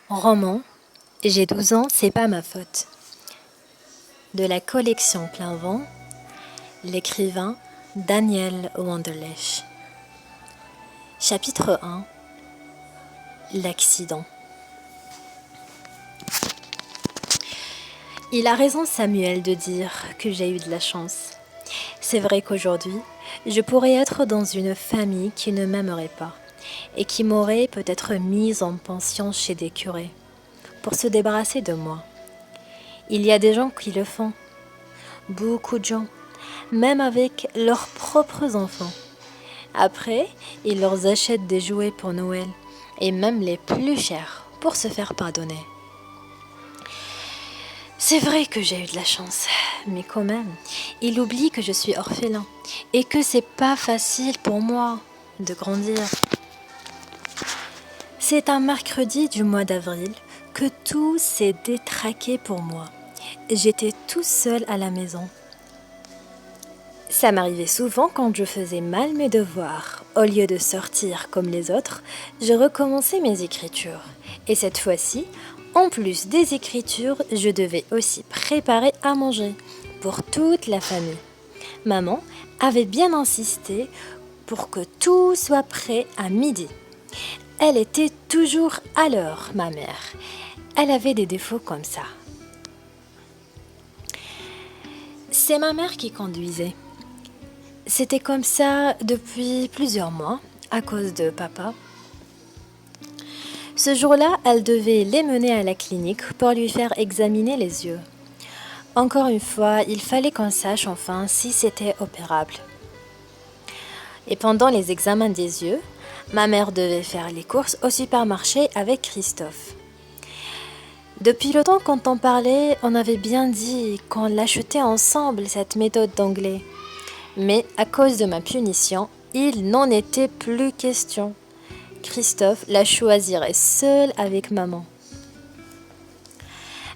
Roman, j'ai 12 ans, c'est pas ma faute. De la collection Plein Vent, l'écrivain Daniel Wanderlich. Chapitre 1. L'accident. Il a raison Samuel de dire que j'ai eu de la chance. C'est vrai qu'aujourd'hui, je pourrais être dans une famille qui ne m'aimerait pas et qui m'aurait peut-être mise en pension chez des curés pour se débarrasser de moi. Il y a des gens qui le font, beaucoup de gens, même avec leurs propres enfants. Après, ils leur achètent des jouets pour Noël, et même les plus chers, pour se faire pardonner. C'est vrai que j'ai eu de la chance, mais quand même, il oublie que je suis orphelin, et que c'est pas facile pour moi de grandir. C'est un mercredi du mois d'avril que tout s'est détraqué pour moi. J'étais tout seul à la maison. Ça m'arrivait souvent quand je faisais mal mes devoirs. Au lieu de sortir comme les autres, je recommençais mes écritures. Et cette fois-ci, en plus des écritures, je devais aussi préparer à manger pour toute la famille. Maman avait bien insisté pour que tout soit prêt à midi. Elle était toujours à l'heure, ma mère. Elle avait des défauts comme ça. C'est ma mère qui conduisait. C'était comme ça depuis plusieurs mois, à cause de papa. Ce jour-là, elle devait les mener à la clinique pour lui faire examiner les yeux. Encore une fois, il fallait qu'on sache enfin si c'était opérable. Et pendant les examens des yeux, ma mère devait faire les courses au supermarché avec Christophe. Depuis le temps qu'on en parlait, on avait bien dit qu'on l'achetait ensemble, cette méthode d'anglais. Mais à cause de ma punition, il n'en était plus question. Christophe la choisirait seul avec maman.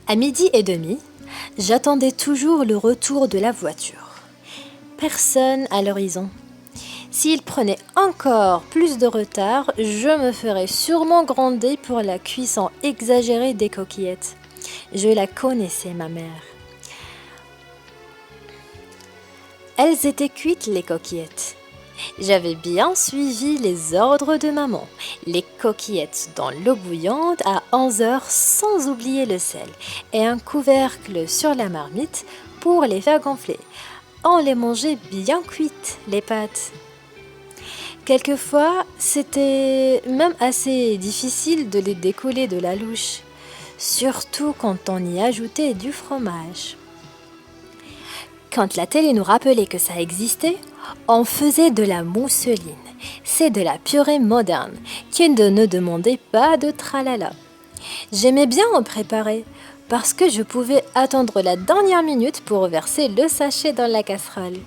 À 12h30, j'attendais toujours le retour de la voiture. Personne à l'horizon. S'il prenait encore plus de retard, je me ferais sûrement gronder pour la cuisson exagérée des coquillettes. Je la connaissais, ma mère. Elles étaient cuites, les coquillettes. J'avais bien suivi les ordres de maman. Les coquillettes dans l'eau bouillante à 11h sans oublier le sel et un couvercle sur la marmite pour les faire gonfler. On les mangeait bien cuites, les pâtes. Quelquefois, c'était même assez difficile de les décoller de la louche, surtout quand on y ajoutait du fromage. Quand la télé nous rappelait que ça existait, on faisait de la mousseline. C'est de la purée moderne qui ne demandait pas de tralala. J'aimais bien en préparer parce que je pouvais attendre la dernière minute pour verser le sachet dans la casserole.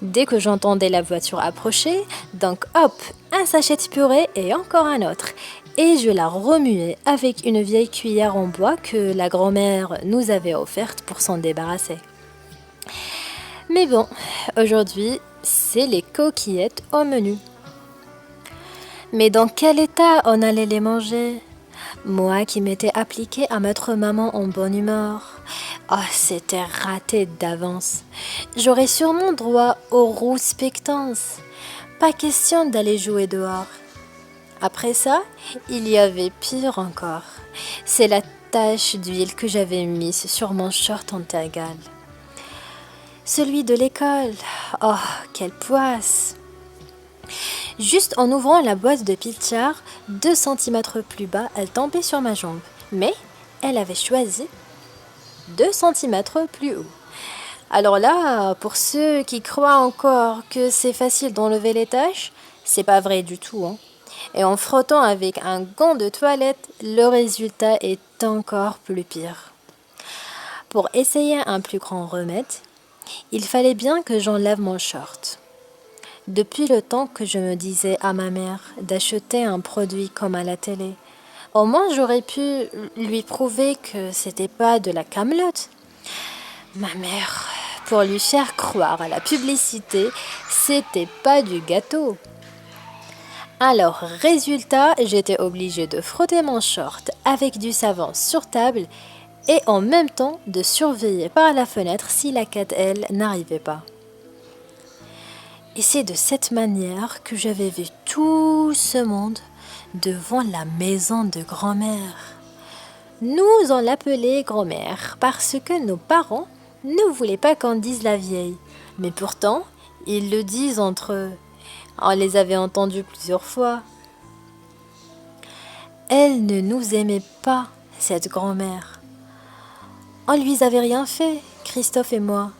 Dès que j'entendais la voiture approcher, donc hop, un sachet de purée et encore un autre. Et je la remuais avec une vieille cuillère en bois que la grand-mère nous avait offerte pour s'en débarrasser. Mais bon, aujourd'hui, c'est les coquillettes au menu. Mais dans quel état on allait les manger? Moi qui m'étais appliquée à mettre maman en bonne humeur. Oh, c'était raté d'avance. J'aurais sûrement droit aux rouspectances. Pas question d'aller jouer dehors. Après ça, il y avait pire encore. C'est la tache d'huile que j'avais mise sur mon short en tergal. Celui de l'école. Oh, quelle poisse! Juste en ouvrant la boîte de Pilchard, 2 centimètres plus bas, elle tombait sur ma jambe. Mais elle avait choisi 2 centimètres plus haut. Alors là, pour ceux qui croient encore que c'est facile d'enlever les taches, c'est pas vrai du tout, hein. Et en frottant avec un gant de toilette, le résultat est encore plus pire. Pour essayer un plus grand remède, il fallait bien que j'enlève mon short. Depuis le temps que je me disais à ma mère d'acheter un produit comme à la télé, au moins j'aurais pu lui prouver que c'était pas de la camelote. Ma mère, pour lui faire croire à la publicité, c'était pas du gâteau. Alors, résultat, j'étais obligée de frotter mon short avec du savon sur table et en même temps de surveiller par la fenêtre si la cat, elle, n'arrivait pas. Et c'est de cette manière que j'avais vu tout ce monde devant la maison de grand-mère. Nous, on l'appelait grand-mère parce que nos parents ne voulaient pas qu'on dise la vieille. Mais pourtant, ils le disent entre eux. On les avait entendus plusieurs fois. Elle ne nous aimait pas, cette grand-mère. On lui avait rien fait, Christophe et moi.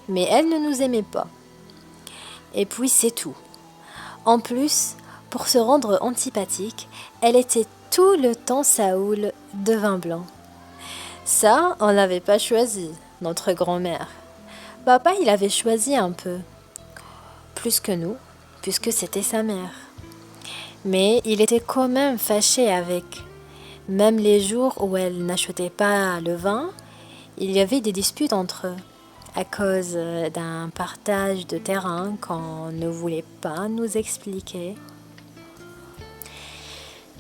Mais elle ne nous aimait pas. Et puis c'est tout. En plus, pour se rendre antipathique, elle était tout le temps saoule de vin blanc. Ça, on l'avait pas choisi, notre grand-mère. Papa, il avait choisi un peu, plus que nous, puisque c'était sa mère. Mais il était quand même fâché avec. Même les jours où elle n'achetait pas le vin, il y avait des disputes entre eux, à cause d'un partage de terrain qu'on ne voulait pas nous expliquer.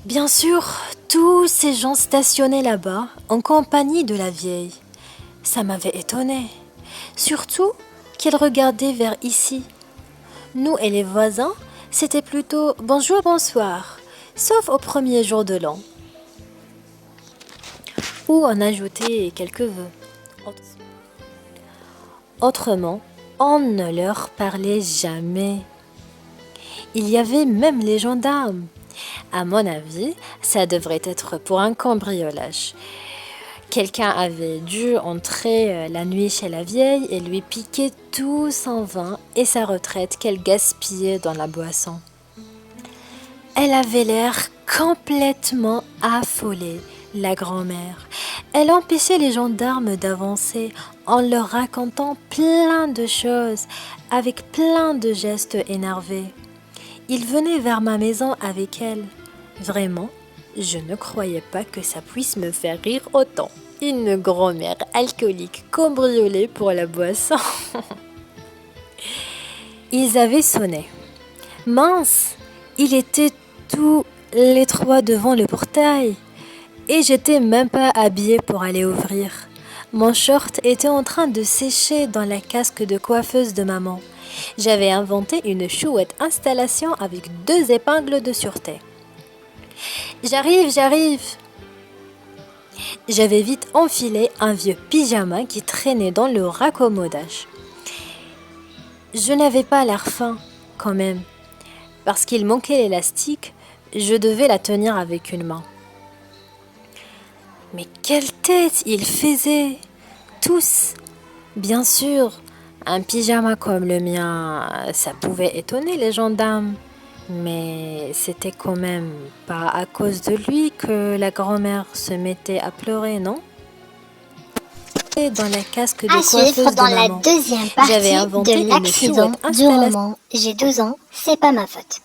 Bien sûr, tous ces gens stationnaient là-bas en compagnie de la vieille. Ça m'avait étonnée. Surtout qu'elle regardait vers ici. Nous et les voisins, c'était plutôt bonjour, bonsoir, sauf au premier jour de l'an, où on ajoutait quelques vœux. Autrement, on ne leur parlait jamais. Il y avait même les gendarmes. À mon avis, ça devrait être pour un cambriolage. Quelqu'un avait dû entrer la nuit chez la vieille et lui piquer tout son vin et sa retraite qu'elle gaspillait dans la boisson. Elle avait l'air complètement affolée, la grand-mère. Elle empêchait les gendarmes d'avancer en leur racontant plein de choses, avec plein de gestes énervés. Ils venaient vers ma maison avec elle. Vraiment, je ne croyais pas que ça puisse me faire rire autant. Une grand-mère alcoolique cambriolée pour la boisson. Ils avaient sonné. Mince, il était tous les trois devant le portail. Et j'étais même pas habillée pour aller ouvrir. Mon short était en train de sécher dans la casque de coiffeuse de maman. J'avais inventé une chouette installation avec 2 épingles de sûreté. J'arrive. J'avais vite enfilé un vieux pyjama qui traînait dans le raccommodage. Je n'avais pas l'air fin, quand même. Parce qu'il manquait l'élastique, je devais la tenir avec une main. Mais quelle tête ils faisaient, tous. Bien sûr, un pyjama comme le mien, ça pouvait étonner les gendarmes. Mais c'était quand même pas à cause de lui que la grand-mère se mettait à pleurer, non? Et dans la casque de À coiffeuse suivre de dans la maman. deuxième J'avais partie inventé de une l'accident chouette du roman. J'ai 12 ans, c'est pas ma faute.